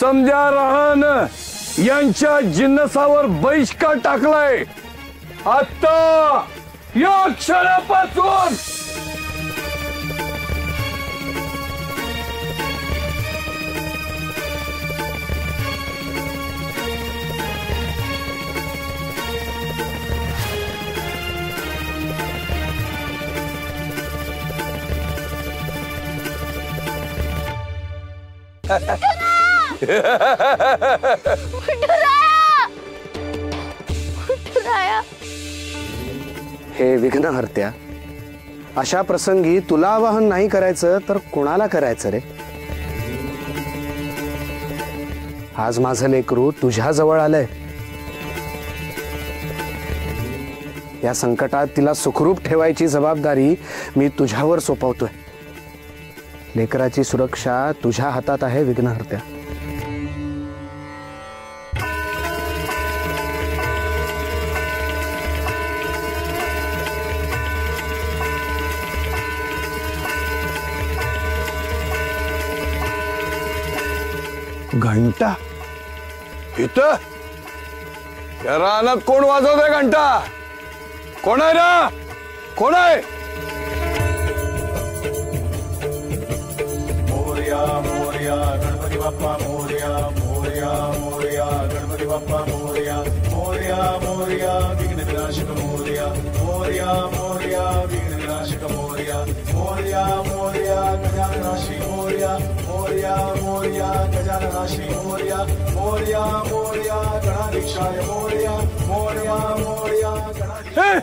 समजा रहान यांच्या जिन्नसावर बहिष्कार टाकलाय। आता या क्षणापासून हे विघ्नहर्त्या, अशा प्रसंगी तुला आवाहन नाही करायचं तर कुणाला करायचं रे? आज माझं लेकरू तुझ्या जवळ आलंय। या संकटात तिला सुखरूप ठेवायची जबाबदारी मी तुझ्यावर सोपवतोय। लेकराची सुरक्षा तुझ्या हातात आहे विघ्नहर्त्या। घंटा इथं या रानात कोण वाजवतोय घंटा? कोण आहे ना? कोण आहे? मोरया मोरया गणपती बाप्पा मोरया मोरया मोरया गणपती बाप्पा मोरया मोरया मोरया विघ्न विनाशक मोरया मोरया मोरया विघ्न विनाशक मोरया मोरया मोरया गजाननाशी मोरया मोरया मोरया गजाननाशी मोरया मोरया मोरया गणाधीशाय मोरया मोरया मोरया गणाधीशाय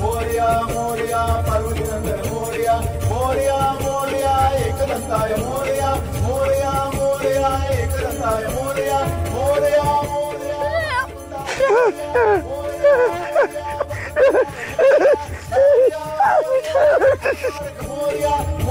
मोरया मोरया पार्वती नंदन मोरया मोरया मोरया एकदंताय मोरया मोरया मोरया एकदंताय मोरया मोरया मोरया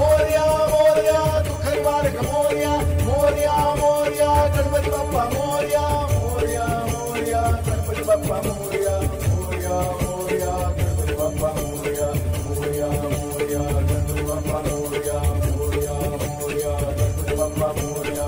मोरया मोरया दुख निवारक मोरया मोरया मोरया गणपती बाप्पा मोरया मोरया मोरया गणपती बाप्पा मोरया मोरया मोरया गणपती बाप्पा मोरया मोरया मोरया गणपती बाप्पा मोरया मोरया मोरया गणपती बाप्पा मोरया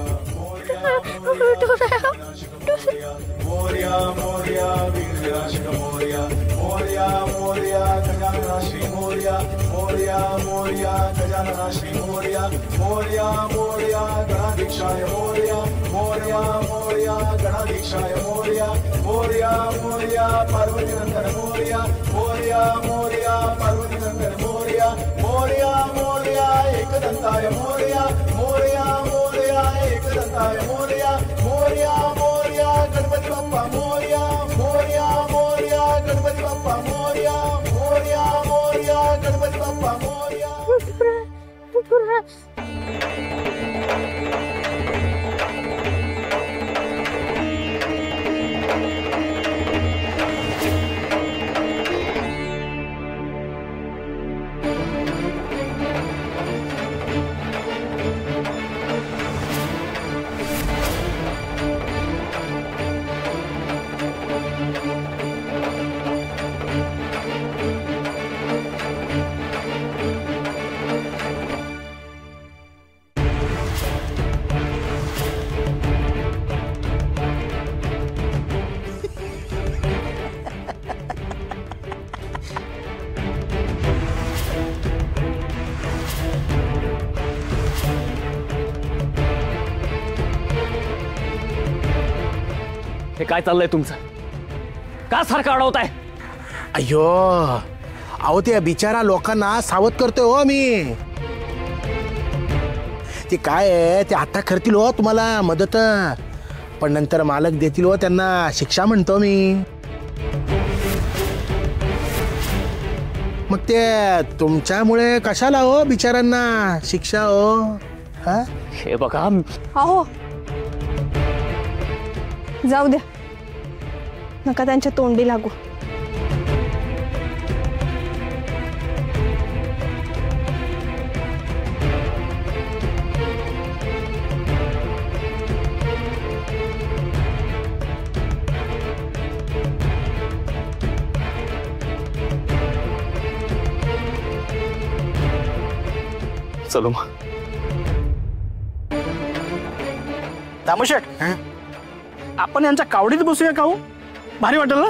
मोरया मोरया विघ्न विनाशक मोरया मोरया मोरया गजाननाशी मोरया मोरया मोरया गजाननाशी मोरया मोरया मोरया गणाधीशाय मोरया मोरया मोरया गणाधीशाय मोरया मोरया मोरया पार्वती नंदन मोरया मोरया मोरया पार्वती नंदन मोरया मोरया मोरया एकदंताय मोरया मोरया मोरया एकदंताय मोरया मोरया मोरया गणपती बाप्पा मोरया मोरया मोरया गणपती बाप्पा मोरया मोरया मोरया गणपती बाप्पा मोरया। हे काय चाललंय तुमचं? का सारखं अडवताय? अयो अहो त्या बिचारा लोकांना सावध करतोय हो मी। ते काय आहे ते आता करतील हो तुम्हाला मदत, पण नंतर मालक देतील हो त्यांना शिक्षा म्हणतो मी। मग ते तुमच्यामुळे कशाला हो बिचारांना शिक्षा हो? हा हे बघा अहो जाऊ द्या, नका त्यांच्या तोंडी लागू। चलो मग दामोशेठ आपण यांच्या कावडीत बसूया का हो? भारी वाटेल ना.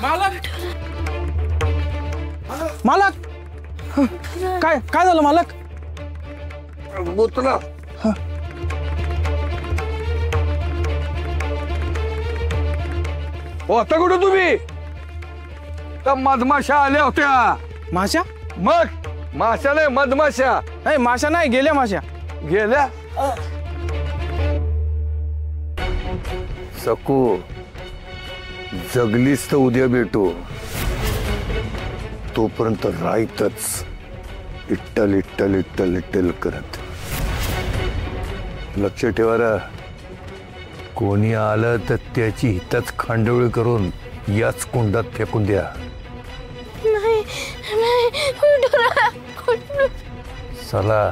मालक मालक काय काय झालं मालक? बोतला हो आता कुठं तुम्ही? त्या मधमाशा आल्या होत्या. माशा? मग माशा नाही मधमाशा. नाही माशा नाही, गेल्या माशा. गेल्या. सकू जगलीस तर उद्या भेटू. तोपर्यंत राईतच इट्टल इट्टल इट्टल इट्टल करत. लक्ष ठेवा रा. कोणी आलं तर त्याची हिताच खांडवळी करून याच कुंडात फेकून द्या. नाही नाही चला.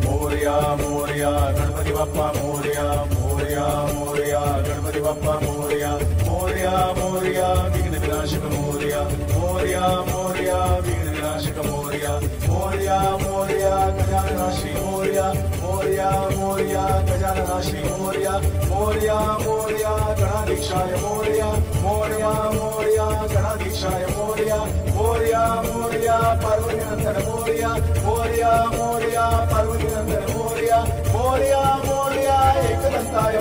मोरया मोरया गणपती बाप्पा मोरया मोरया मोरया गणपती बाप्पा मोरया मोरया मोरया विघ्न विनाशक मोरया मोरया मोरया विघ्न विनाशक मोरया मोरया मोरया गजाननाशी मोरया मोरया मोरया गजाननाशी मोरया मोरया मोरया गणाधीशाय मोरया मोरया मोरया गणाधीशाय मोरया मोरया मोरया पार्वतीनंदन मोरया मोरया मोरया पार्वतीनंदन मोरया मोरया मोरया एकदंताय